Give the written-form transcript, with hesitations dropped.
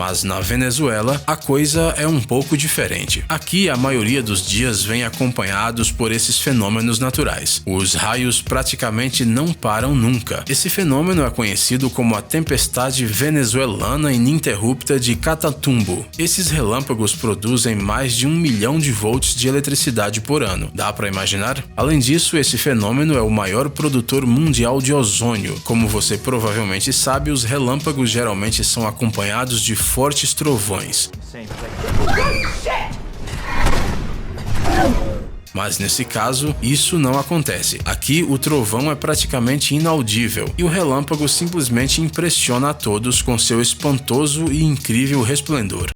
Mas na Venezuela, a coisa é um pouco diferente. Aqui, a maioria dos dias vem acompanhados por esses fenômenos naturais. Os raios praticamente não param nunca. Esse fenômeno é conhecido como a tempestade venezuelana ininterrupta de Catatumbo. Esses relâmpagos produzem mais de 1 milhão de volts de eletricidade por ano. Dá para imaginar? Além disso, esse fenômeno é o maior produtor mundial de ozônio. Como você provavelmente sabe, os relâmpagos geralmente são acompanhados de fortes trovões. Mas nesse caso, isso não acontece. Aqui, o trovão é praticamente inaudível e o relâmpago simplesmente impressiona a todos com seu espantoso e incrível resplendor.